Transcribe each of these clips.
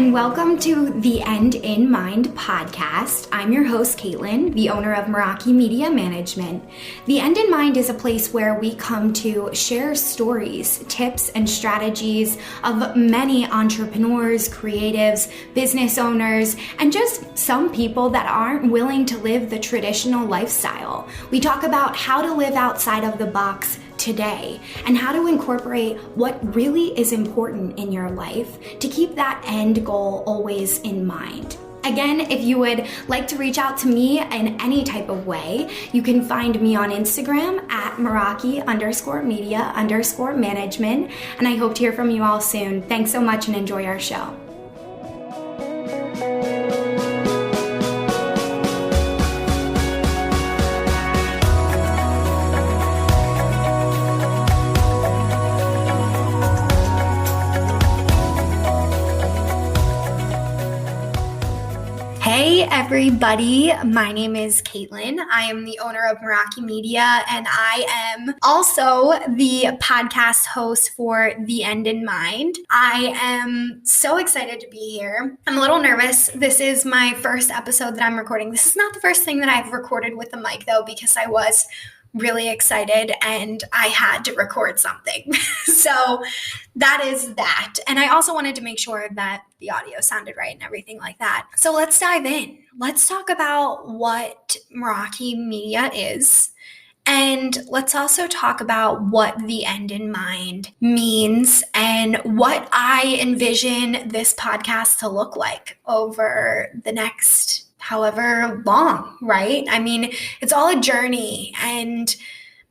and welcome to the End in Mind podcast. I'm your host, Caitlin, the owner of Meraki Media Management. The End in Mind is a place where we come to share stories, tips, and strategies of many entrepreneurs, creatives, business owners, and just some people that aren't willing to live the traditional lifestyle. We talk about how to live outside of the box today and how to incorporate what really is important in your life to keep that end goal always in mind. Again, if you would like to reach out to me in any type of way, you can find me on Instagram at Meraki_media_management, and I hope to hear from you all soon. Thanks so much and enjoy our show. Hey everybody, my name is Caitlin. I am the owner of Meraki Media, and I am also the podcast host for The End in Mind. I am so excited to be here. I'm a little nervous. This is my first episode that I'm recording. This is not the first thing that I've recorded with a mic though, because I was really excited and I had to record something. So that is that. And I also wanted to make sure that the audio sounded right and everything like that. So let's dive in. Let's talk about what Meraki Media is. And let's also talk about what the end in mind means and what I envision this podcast to look like over the next however long, right? I mean, it's all a journey, and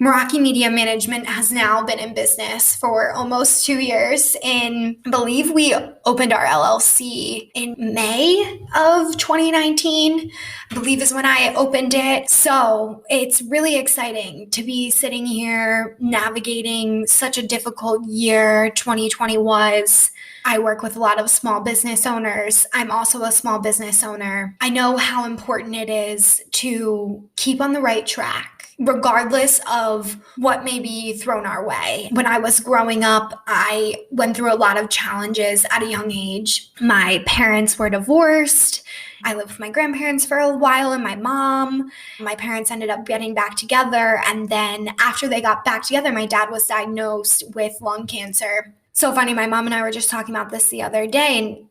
Meraki Media Management has now been in business for almost 2 years. I believe we opened our LLC in May of 2019, I believe is when I opened it. So it's really exciting to be sitting here navigating such a difficult year 2020 was. I work with a lot of small business owners. I'm also a small business owner. I know how important it is to keep on the right track, regardless of what may be thrown our way. When I was growing up, I went through a lot of challenges at a young age. My parents were divorced. I lived with my grandparents for a while and my mom. My parents ended up getting back together. And then after they got back together, my dad was diagnosed with lung cancer. So funny, my mom and I were just talking about this the other day, and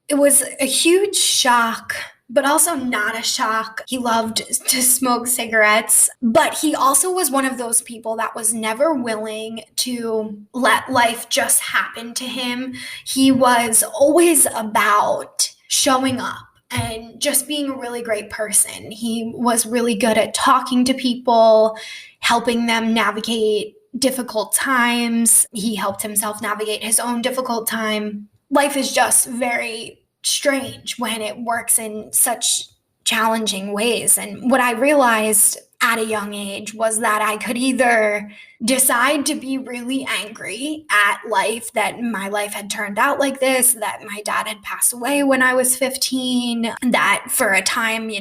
it was a huge shock, but also not a shock. He loved to smoke cigarettes, but he also was one of those people that was never willing to let life just happen to him. He was always about showing up and just being a really great person. He was really good at talking to people, helping them navigate difficult times. He helped himself navigate his own difficult time. Life is just very strange when it works in such challenging ways. And what I realized at a young age was that I could either decide to be really angry at life, that my life had turned out like this, that my dad had passed away when I was 15, that for a time,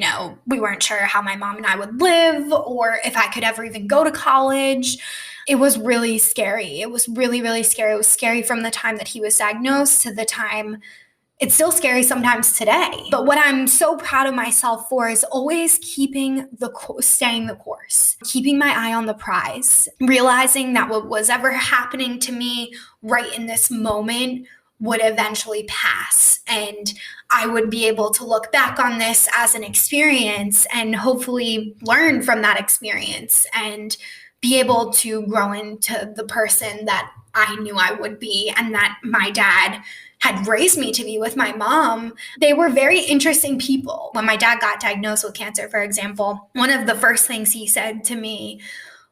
we weren't sure how my mom and I would live or if I could ever even go to college. It was really scary. It was really, really scary. It was scary from the time that he was diagnosed to the time. It's still scary sometimes today. But what I'm so proud of myself for is always staying the course, keeping my eye on the prize, realizing that what was ever happening to me right in this moment would eventually pass. And I would be able to look back on this as an experience and hopefully learn from that experience and be able to grow into the person that I knew I would be and that my dad had raised me to be with my mom. They were very interesting people. When my dad got diagnosed with cancer, for example, one of the first things he said to me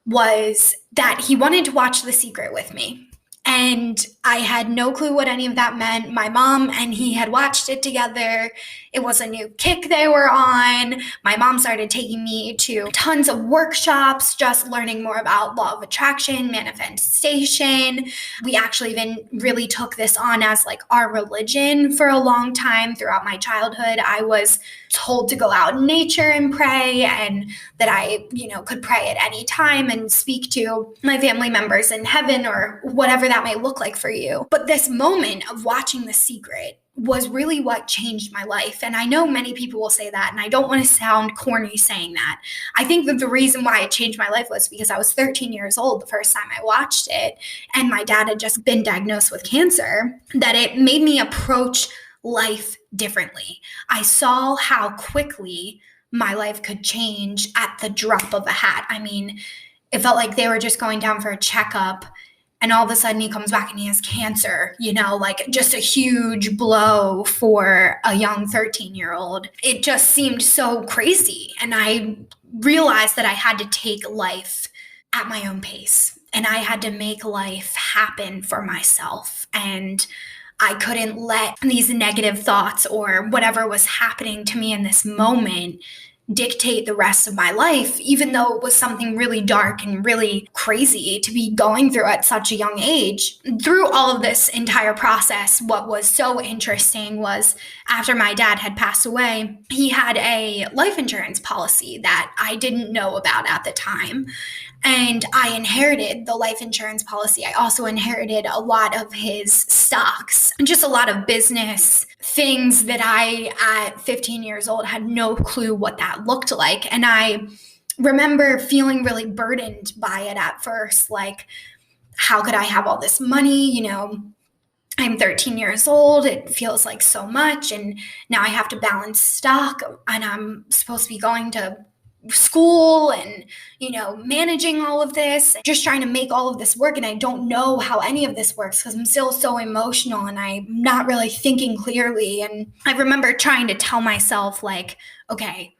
was that he wanted to watch The Secret with me. And I had no clue what any of that meant. My mom and he had watched it together. It was a new kick they were on. My mom started taking me to tons of workshops, just learning more about law of attraction, manifestation. We actually even really took this on as like our religion for a long time. Throughout my childhood, I was told to go out in nature and pray, and that I, could pray at any time and speak to my family members in heaven or whatever that may look like for you. But this moment of watching The Secret was really what changed my life. And I know many people will say that, and I don't want to sound corny saying that. I think that the reason why it changed my life was because I was 13 years old the first time I watched it, and my dad had just been diagnosed with cancer, that it made me approach life differently. I saw how quickly my life could change at the drop of a hat. I mean, it felt like they were just going down for a checkup, and all of a sudden he comes back and he has cancer, like just a huge blow for a young 13-year-old. It just seemed so crazy. And I realized that I had to take life at my own pace, and I had to make life happen for myself. And I couldn't let these negative thoughts or whatever was happening to me in this moment dictate the rest of my life, even though it was something really dark and really crazy to be going through at such a young age. Through all of this entire process, what was so interesting was after my dad had passed away, he had a life insurance policy that I didn't know about at the time. And I inherited the life insurance policy. I also inherited a lot of his stocks and just a lot of business things that I, at 15 years old, had no clue what that looked like. And I remember feeling really burdened by it at first. Like, how could I have all this money? I'm 13 years old. It feels like so much. And now I have to balance stock, and I'm supposed to be going to school and, managing all of this, just trying to make all of this work. And I don't know how any of this works because I'm still so emotional and I'm not really thinking clearly. And I remember trying to tell myself, like, okay,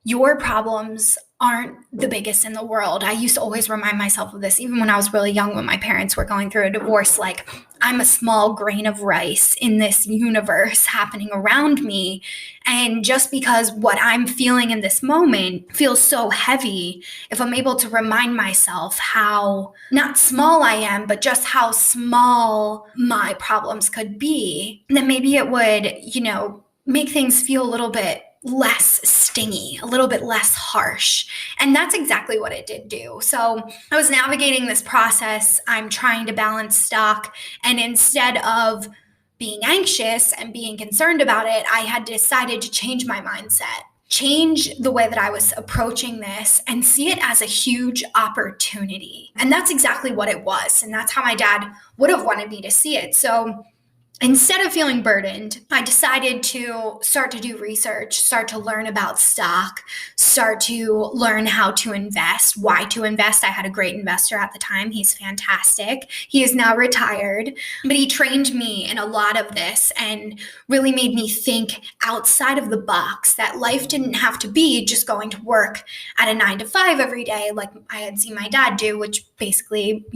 your problems aren't the biggest in the world. I used to always remind myself of this, even when I was really young, when my parents were going through a divorce. Like, I'm a small grain of rice in this universe happening around me. And just because what I'm feeling in this moment feels so heavy, if I'm able to remind myself how not small I am, but just how small my problems could be, then maybe it would, make things feel a little bit less stingy, a little bit less harsh. And that's exactly what it did do. So I was navigating this process. I'm trying to balance stock. And instead of being anxious and being concerned about it, I had decided to change my mindset, change the way that I was approaching this, and see it as a huge opportunity. And that's exactly what it was. And that's how my dad would have wanted me to see it. So instead of feeling burdened, I decided to start to do research, start to learn about stock, start to learn how to invest, why to invest. I had a great investor at the time. He's fantastic. He is now retired, but he trained me in a lot of this and really made me think outside of the box, that life didn't have to be just going to work at a 9 to 5 every day like I had seen my dad do, which basically,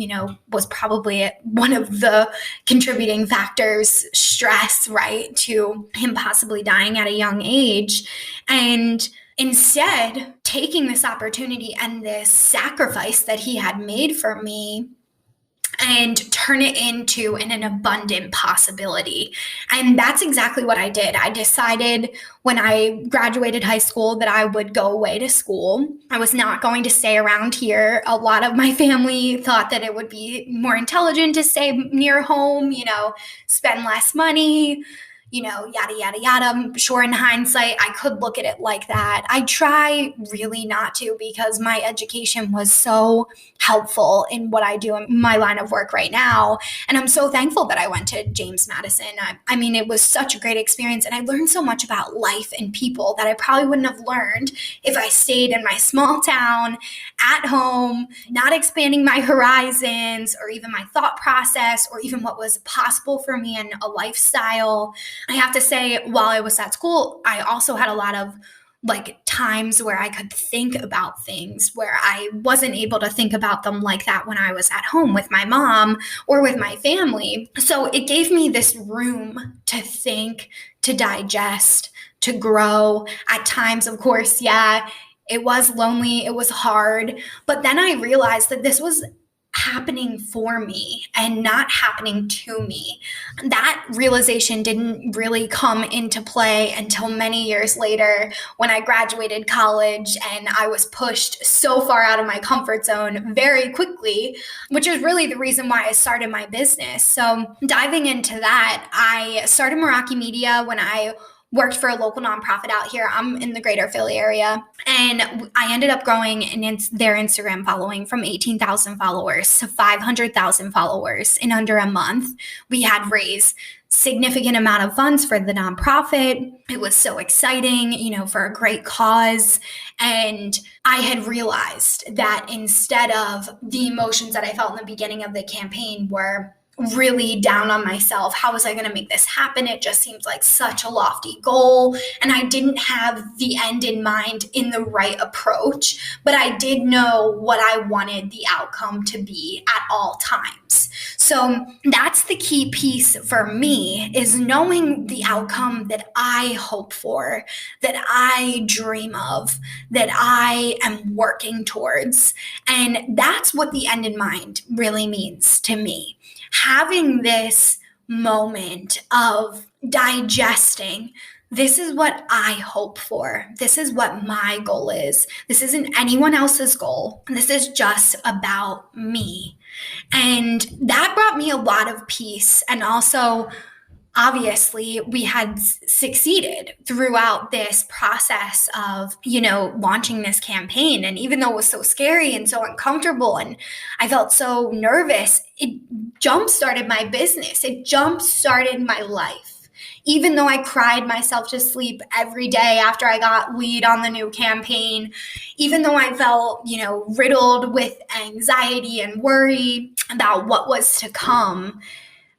was probably one of the contributing factors, stress, right, to him possibly dying at a young age. And instead, taking this opportunity and this sacrifice that he had made for me and turn it into an abundant possibility. And that's exactly what I did. I decided when I graduated high school that I would go away to school. I was not going to stay around here. A lot of my family thought that it would be more intelligent to stay near home, spend less money, yada, yada, yada. I'm sure in hindsight, I could look at it like that. I try really not to, because my education was so helpful in what I do in my line of work right now. And I'm so thankful that I went to James Madison. I mean, it was such a great experience, and I learned so much about life and people that I probably wouldn't have learned if I stayed in my small town at home, not expanding my horizons or even my thought process or even what was possible for me in a lifestyle. I have to say, while I was at school, I also had a lot of times where I could think about things where I wasn't able to think about them like that when I was at home with my mom or with my family. So it gave me this room to think, to digest, to grow. At times, of course, yeah, it was lonely, it was hard. But then I realized that this was happening for me and not happening to me. That realization didn't really come into play until many years later when I graduated college and I was pushed so far out of my comfort zone very quickly, which is really the reason why I started my business. So diving into that, I started Meraki Media when I worked for a local nonprofit out here. I'm in the greater Philly area. And I ended up growing their Instagram following from 18,000 followers to 500,000 followers in under a month. We had raised significant amount of funds for the nonprofit. It was so exciting, for a great cause. And I had realized that instead of the emotions that I felt in the beginning of the campaign were really down on myself. How was I going to make this happen? It just seems like such a lofty goal. And I didn't have the end in mind in the right approach, but I did know what I wanted the outcome to be at all times. So that's the key piece for me, is knowing the outcome that I hope for, that I dream of, that I am working towards. And that's what the end in mind really means to me. Having this moment of digesting, this is what I hope for. This is what my goal is. This isn't anyone else's goal. This is just about me. And that brought me a lot of peace. And also, obviously, we had succeeded throughout this process of, launching this campaign. And even though it was so scary and so uncomfortable and I felt so nervous, it jump-started my business. It jump-started my life. Even though I cried myself to sleep every day after I got lead on the new campaign, even though I felt, riddled with anxiety and worry about what was to come,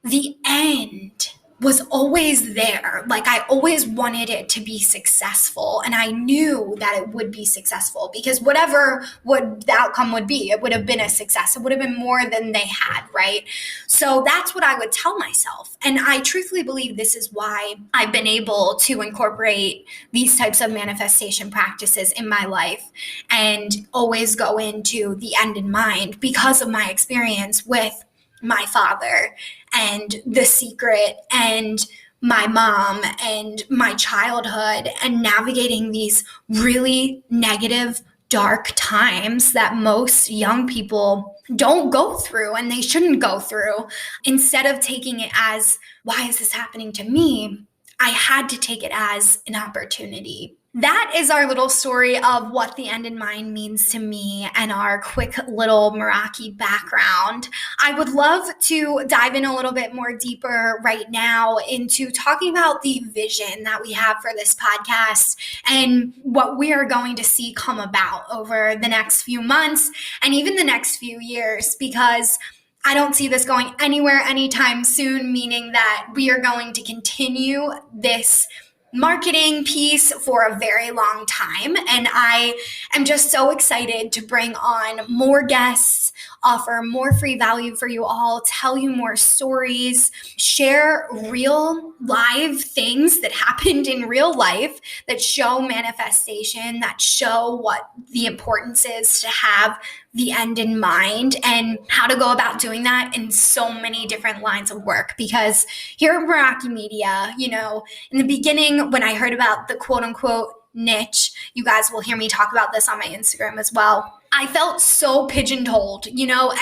the end was always there. Like, I always wanted it to be successful, and I knew that it would be successful because whatever the outcome would be, it would have been a success. It would have been more than they had, right? So that's what I would tell myself. And I truthfully believe this is why I've been able to incorporate these types of manifestation practices in my life and always go into the end in mind, because of my experience with my father and The Secret and my mom and my childhood, and navigating these really negative, dark times that most young people don't go through and they shouldn't go through. Instead of taking it as, why is this happening to me? I had to take it as an opportunity. That is our little story of what the end in mind means to me and our quick little Meraki background. I would love to dive in a little bit more deeper right now into talking about the vision that we have for this podcast and what we are going to see come about over the next few months and even the next few years, because I don't see this going anywhere anytime soon, meaning that we are going to continue this marketing piece for a very long time. And I am just so excited to bring on more guests, offer more free value for you all, tell you more stories, share real live things that happened in real life that show manifestation, that show what the importance is to have the end in mind and how to go about doing that in so many different lines of work. Because here at Meraki Media, in the beginning, when I heard about the quote unquote niche, you guys will hear me talk about this on my Instagram as well, I felt so pigeonholed.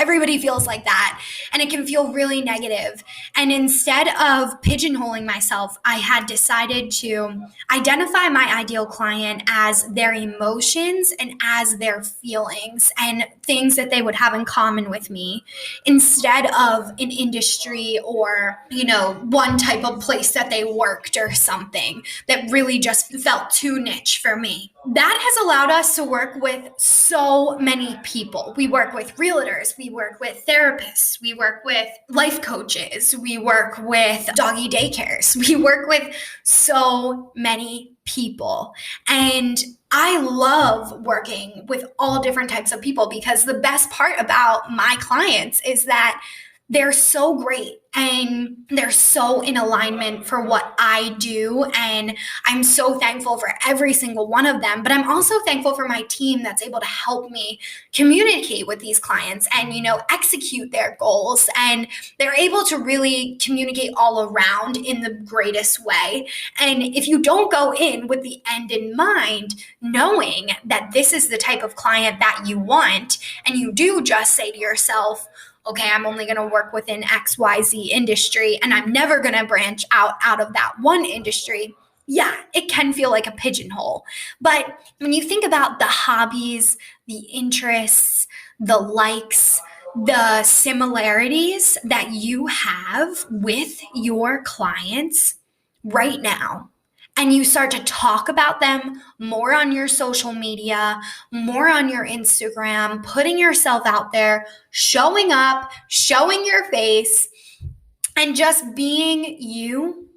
Everybody feels like that, and it can feel really negative. And instead of pigeonholing myself, I had decided to identify my ideal client as their emotions and as their feelings and things that they would have in common with me, instead of an industry or, one type of place that they worked or something that really just felt too niche for me. That has allowed us to work with so many people. We work with realtors, we work with therapists, we work with life coaches, we work with doggy daycares, we work with so many people. And I love working with all different types of people, because the best part about my clients is that they're so great and they're so in alignment for what I do. And I'm so thankful for every single one of them. But I'm also thankful for my team that's able to help me communicate with these clients and, execute their goals. And they're able to really communicate all around in the greatest way. And if you don't go in with the end in mind, knowing that this is the type of client that you want, and you do just say to yourself, okay, I'm only going to work within XYZ industry and I'm never going to branch out of that one industry. Yeah, it can feel like a pigeonhole. But when you think about the hobbies, the interests, the likes, the similarities that you have with your clients right now, and you start to talk about them more on your social media, more on your Instagram, putting yourself out there, showing up, showing your face, and just being you,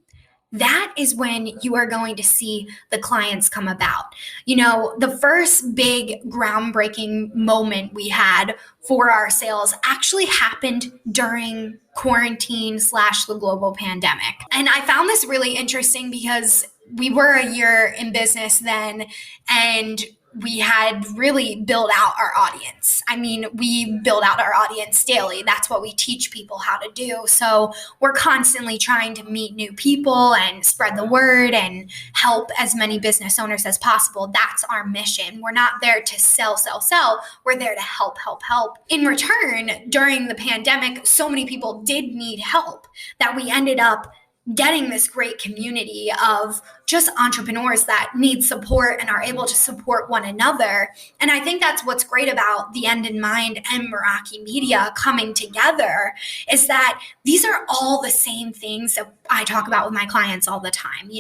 that is when you are going to see the clients come about. The first big groundbreaking moment we had for our sales actually happened during quarantine / the global pandemic. And I found this really interesting because we were a year in business then, and we had really built out our audience. I mean, we build out our audience daily. That's what we teach people how to do. So we're constantly trying to meet new people and spread the word and help as many business owners as possible. That's our mission. We're not there to sell. We're there to help. In return, during the pandemic, so many people did need help that we ended up getting this great community of just entrepreneurs that need support and are able to support one another. And I think that's what's great about The End in Mind and Meraki Media coming together, is that these are all the same things that I talk about with my clients all the time,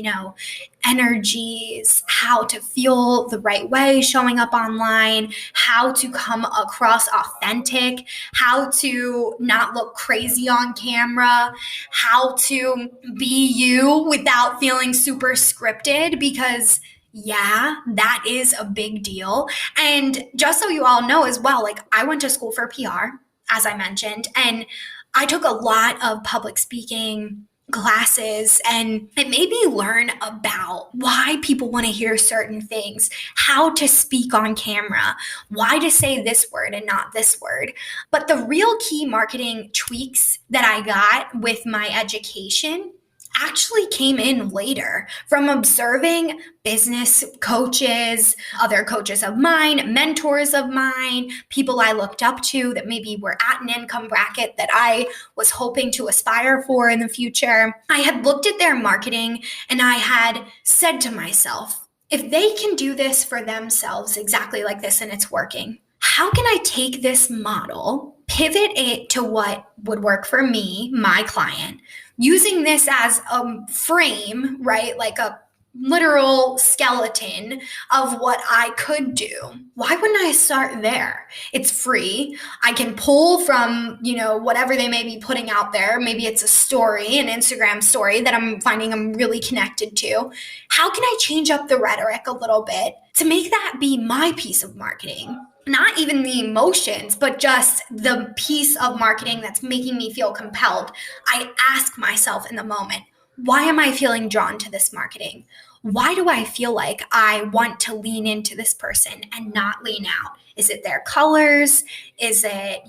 energies, how to feel the right way showing up online, how to come across authentic, how to not look crazy on camera, how to be you without feeling super scripted, because that is a big deal. And just so you all know as well, I went to school for PR, as I mentioned, and I took a lot of public speaking classes, and it made me learn about why people want to hear certain things, how to speak on camera, why to say this word and not this word. But the real key marketing tweaks that I got with my education actually came in later from observing business coaches, other coaches of mine, mentors of mine, people I looked up to that maybe were at an income bracket that I was hoping to aspire for in the future. I had looked at their marketing and I had said to myself, if they can do this for themselves exactly like this and it's working, how can I take this model, pivot it to what would work for me, my client, using this as a frame, right? Like a literal skeleton of what I could do. Why wouldn't I start there? It's free. I can pull from, whatever they may be putting out there. Maybe it's a story, an Instagram story that I'm finding I'm really connected to. How can I change up the rhetoric a little bit to make that be my piece of marketing? Not even the emotions, but just the piece of marketing that's making me feel compelled. I ask myself in the moment, why am I feeling drawn to this marketing? Why do I feel like I want to lean into this person and not lean out? Is it their colors? Is it,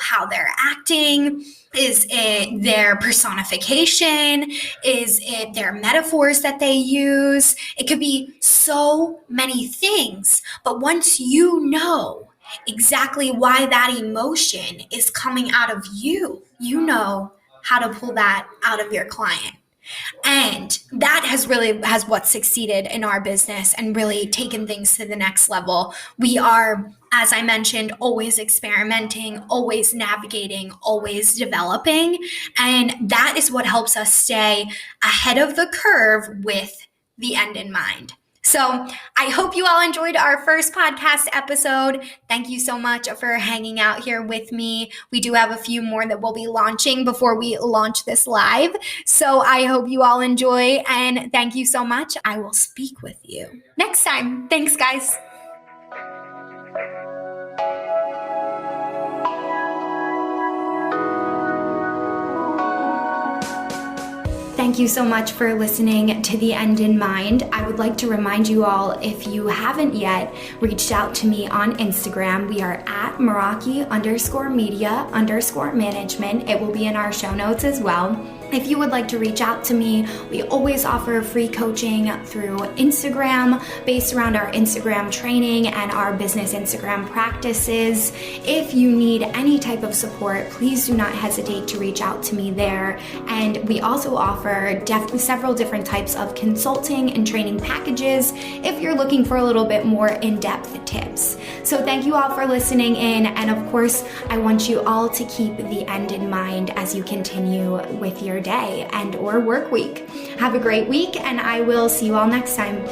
how they're acting? Is it their personification? Is it their metaphors that they use? It could be so many things. But once you know exactly why that emotion is coming out of you, you know how to pull that out of your client. And that has what succeeded in our business and really taken things to the next level. We are, as I mentioned, always experimenting, always navigating, always developing. And that is what helps us stay ahead of the curve with the end in mind. So I hope you all enjoyed our first podcast episode. Thank you so much for hanging out here with me. We do have a few more that we'll be launching before we launch this live. So I hope you all enjoy, and thank you so much. I will speak with you next time. Thanks, guys. thank you so much for listening to The End in Mind. I would like to remind you all, if you haven't yet reached out to me on Instagram, we are at Meraki_media_management. It will be in our show notes as well. If you would like to reach out to me, we always offer free coaching through Instagram based around our Instagram training and our business Instagram practices. If you need any type of support, please do not hesitate to reach out to me there. And we also offer several different types of consulting and training packages if you're looking for a little bit more in-depth tips. So thank you all for listening in. And of course, I want you all to keep the end in mind as you continue with your day and or work week. Have a great week, and I will see you all next time.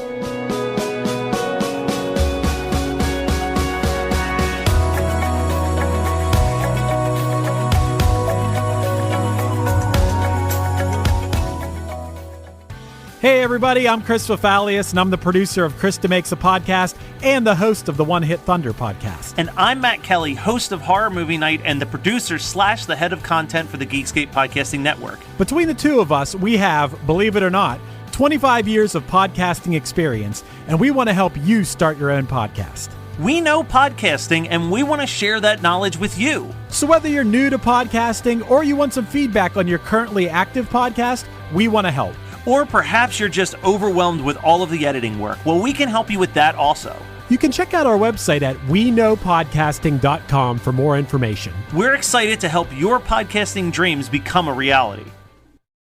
Hey everybody, I'm Chris Fafalius, and I'm the producer of Krista Makes a Podcast and the host of the One Hit Thunder podcast. And I'm Matt Kelly, host of Horror Movie Night and the producer / the head of content for the Geekscape Podcasting Network. Between the two of us, we have, believe it or not, 25 years of podcasting experience, and we want to help you start your own podcast. We know podcasting, and we want to share that knowledge with you. So whether you're new to podcasting or you want some feedback on your currently active podcast, we want to help. Or perhaps you're just overwhelmed with all of the editing work. Well, we can help you with that also. You can check out our website at weknowpodcasting.com for more information. We're excited to help your podcasting dreams become a reality.